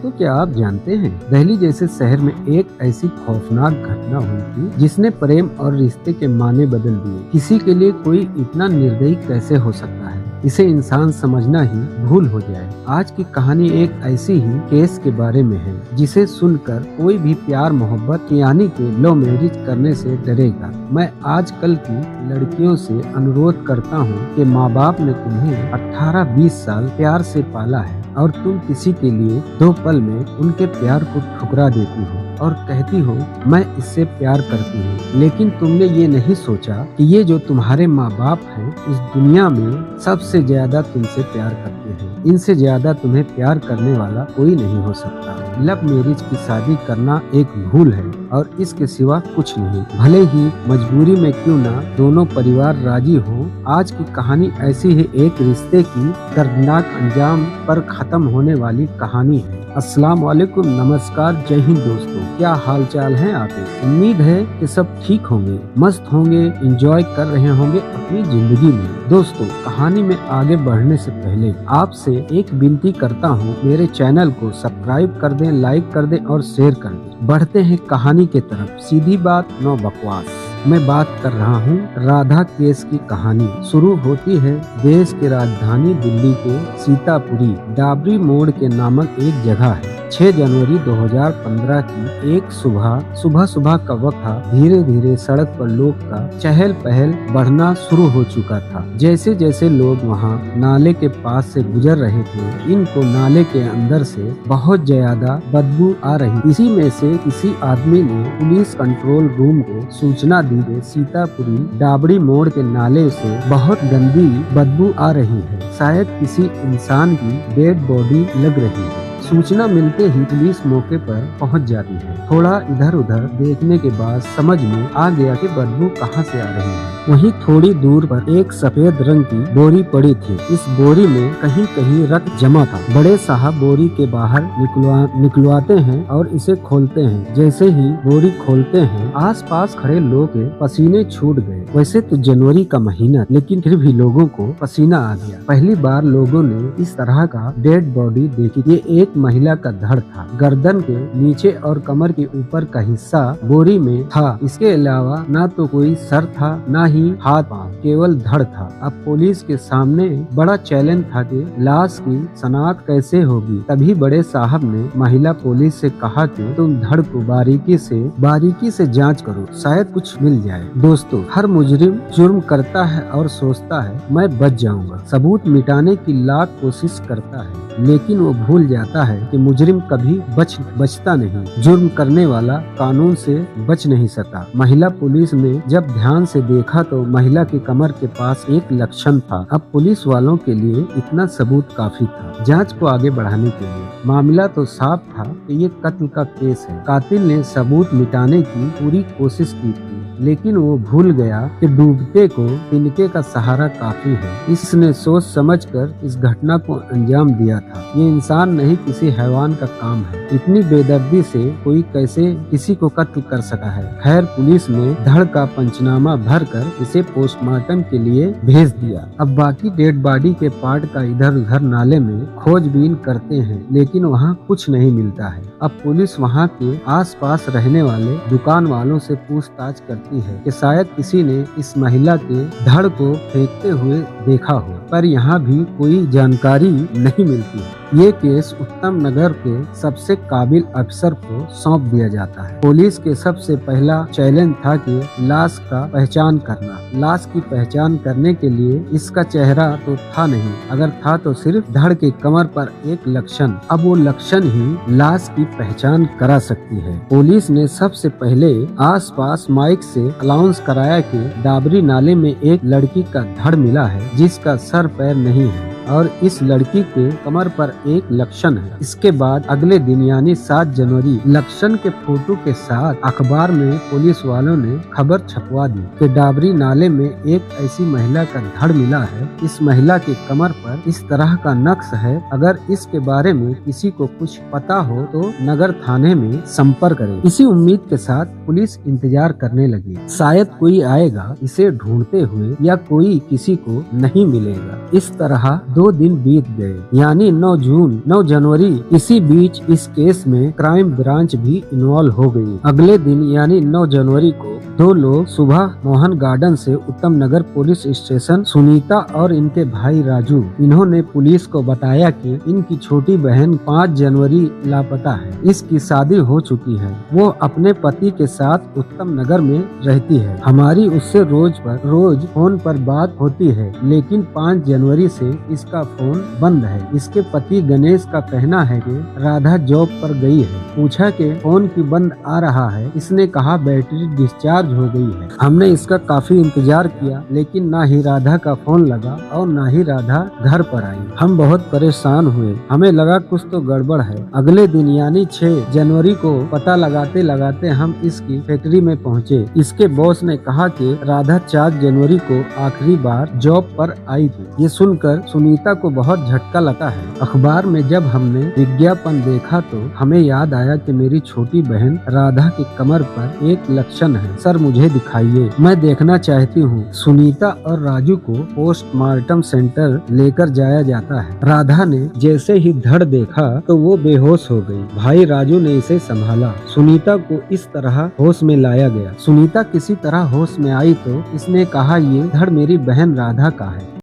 दोस्तों, क्या आप जानते हैं दिल्ली जैसे शहर में एक ऐसी खौफनाक घटना हुई थी जिसने प्रेम और रिश्ते के मायने बदल दिए। किसी के लिए कोई इतना निर्दयी कैसे हो सकता है, इसे इंसान समझना ही भूल हो जाए। आज की कहानी एक ऐसी ही केस के बारे में है जिसे सुनकर कोई भी प्यार मोहब्बत यानी कि लव मैरिज करने से डरेगा। मैं आजकल की लड़कियों से अनुरोध करता हूँ कि माँ बाप ने तुम्हें 18-20 साल प्यार से पाला है और तुम किसी के लिए 2 पल में उनके प्यार को ठुकरा देती हो और कहती हो मैं इससे प्यार करती हूँ। लेकिन तुमने ये नहीं सोचा कि ये जो तुम्हारे माँ बाप हैं इस दुनिया में सबसे ज्यादा तुमसे प्यार करते हैं। इनसे ज्यादा तुम्हें प्यार करने वाला कोई नहीं हो सकता। लव मैरिज की शादी करना एक भूल है और इसके सिवा कुछ नहीं, भले ही मजबूरी में क्यों ना दोनों परिवार राजी हो। आज की कहानी ऐसी ही एक रिश्ते की दर्दनाक अंजाम पर खत्म होने वाली कहानी है। अस्सलाम वालेकुम, नमस्कार, जय हिंद दोस्तों। क्या हाल चाल है आपके? उम्मीद है कि सब ठीक होंगे, मस्त होंगे, एंजॉय कर रहे होंगे अपनी जिंदगी में। दोस्तों, कहानी में आगे बढ़ने से पहले आपसे एक विनती करता हूँ, मेरे चैनल को सब्सक्राइब कर दें, लाइक कर दें और शेयर कर दें। बढ़ते हैं कहानी के तरफ। सीधी बात, नो बकवास। मैं बात कर रहा हूँ राधा केस की कहानी। शुरू होती है देश की राजधानी दिल्ली के सीतापुरी डाबरी मोड़ के नामक एक जगह है। 6 जनवरी 2015 की एक सुबह का वक्त था। धीरे धीरे सड़क पर लोग का चहल पहल बढ़ना शुरू हो चुका था। जैसे जैसे लोग वहाँ नाले के पास से गुजर रहे थे, इनको नाले के अंदर से बहुत ज्यादा बदबू आ रही। इसी में से किसी आदमी ने पुलिस कंट्रोल रूम को सूचना दी कि सीतापुरी डाबरी मोड़ के नाले से बहुत गंदी बदबू आ रही है, शायद किसी इंसान की डेड बॉडी लग रही है। सूचना मिलते ही पुलिस मौके पर पहुंच जाती है। थोड़ा इधर उधर देखने के बाद समझ में आ गया कि बदबू कहां से आ रही है। वहीं थोड़ी दूर पर एक सफेद रंग की बोरी पड़ी थी। इस बोरी में कहीं कहीं रक्त जमा था। बड़े साहब बोरी के बाहर निकलवाते हैं और इसे खोलते हैं। जैसे ही बोरी खोलते हैं, आसपास खड़े लोग के पसीने छूट गए। वैसे तो जनवरी का महीना, लेकिन फिर भी लोगों को पसीना आ गया। पहली बार लोगों ने इस तरह का डेड बॉडी देखी। ये एक महिला का धड़ था। गर्दन के नीचे और कमर के ऊपर का हिस्सा बोरी में था। इसके अलावा ना तो कोई सर था, ना ही हाथ पांव, केवल धड़ था। अब पुलिस के सामने बड़ा चैलेंज था कि लाश की शनाख्त कैसे होगी। तभी बड़े साहब ने महिला पुलिस से कहा कि तुम धड़ को बारीकी से जांच करो, शायद कुछ मिल जाए। दोस्तों, हर मुजरिम जुर्म करता है और सोचता है मैं बच जाऊंगा। सबूत मिटाने की लाख कोशिश करता है, लेकिन वो भूल जाता है कि मुजरिम कभी बचता नहीं। जुर्म करने वाला कानून से बच नहीं सकता। महिला पुलिस ने जब ध्यान से देखा तो महिला के कमर के पास एक लक्षण था। अब पुलिस वालों के लिए इतना सबूत काफी था जांच को आगे बढ़ाने के लिए। मामला तो साफ था कि ये कत्ल का केस है। कातिल ने सबूत मिटाने की पूरी कोशिश की थी, लेकिन वो भूल गया कि डूबते को तिनके का सहारा काफी है। इसने सोच समझकर इस घटना को अंजाम दिया था। ये इंसान नहीं, किसी हैवान का काम है। इतनी बेदर्दी से कोई कैसे किसी को कत्ल कर सका है। खैर, पुलिस ने धड़ का पंचनामा भरकर इसे पोस्टमार्टम के लिए भेज दिया। अब बाकी डेड बॉडी के पार्ट का इधर उधर नाले में खोजबीन करते हैं, लेकिन वहाँ कुछ नहीं मिलता है। अब पुलिस वहाँ के आसपास रहने वाले दुकान वालों से पूछताछ करती है कि शायद किसी ने इस महिला के धड़ को फेंकते हुए देखा हो, पर यहाँ भी कोई जानकारी नहीं मिलती है। ये केस उत्तम नगर के सबसे काबिल अफसर को सौंप दिया जाता है। पुलिस के सबसे पहला चैलेंज था कि लाश का पहचान करना। लाश की पहचान करने के लिए इसका चेहरा तो था नहीं, अगर था तो सिर्फ धड़ के कमर पर एक लक्षण। अब वो लक्षण ही लाश की पहचान करा सकती है। पुलिस ने सबसे पहले आसपास माइक से अनाउंस कराया कि डाबरी नाले में एक लड़की का धड़ मिला है जिसका सर पैर नहीं है और इस लड़की के कमर पर एक लक्षण है। इसके बाद अगले दिन यानी 7 जनवरी लक्षण के फोटो के साथ अखबार में पुलिस वालों ने खबर छपवा दी कि डाबरी नाले में एक ऐसी महिला का धड़ मिला है। इस महिला के कमर पर इस तरह का नक्श है। अगर इसके बारे में किसी को कुछ पता हो तो नगर थाने में संपर्क करें। इसी उम्मीद के साथ पुलिस इंतजार करने लगी, शायद कोई आएगा इसे ढूंढते हुए या कोई किसी को नहीं मिलेगा। इस तरह 2 दिन बीत गए, यानी 9 जनवरी। इसी बीच इस केस में क्राइम ब्रांच भी इन्वॉल्व हो गई। अगले दिन यानी 9 जनवरी को 2 लोग सुबह मोहन गार्डन से उत्तम नगर पुलिस स्टेशन सुनीता और इनके भाई राजू, इन्होंने पुलिस को बताया कि इनकी छोटी बहन 5 जनवरी लापता है। इसकी शादी हो चुकी है, वो अपने पति के साथ उत्तम नगर में रहती है। हमारी उससे रोज फोन पर बात होती है, लेकिन 5 जनवरी से इसका फोन बंद है। इसके पति गणेश का कहना है कि राधा जॉब पर गई है। पूछा कि फोन क्यों बंद आ रहा है, इसने कहा बैटरी डिस्चार्ज हो गई है। हमने इसका काफी इंतजार किया, लेकिन ना ही राधा का फोन लगा और ना ही राधा घर पर आई। हम बहुत परेशान हुए, हमें लगा कुछ तो गड़बड़ है। अगले दिन यानी 6 जनवरी को पता लगाते लगाते हम इसकी फैक्ट्री में पहुँचे। इसके बॉस ने कहा कि राधा 4 जनवरी को आखिरी बार जॉब पर आई थी। ये सुनकर सुनीता को बहुत झटका लगा है। अखबार में जब हमने विज्ञापन देखा तो हमें याद आया कि मेरी छोटी बहन राधा की कमर पर एक लक्षण है। सर मुझे दिखाइए, मैं देखना चाहती हूँ। सुनीता और राजू को पोस्टमार्टम सेंटर लेकर जाया जाता है। राधा ने जैसे ही धड़ देखा तो वो बेहोश हो गई। भाई राजू ने इसे संभाला। सुनीता को इस तरह होश में लाया गया। सुनीता किसी तरह होश में आई तो इसने कहा, ये धड़ मेरी बहन राधा का है।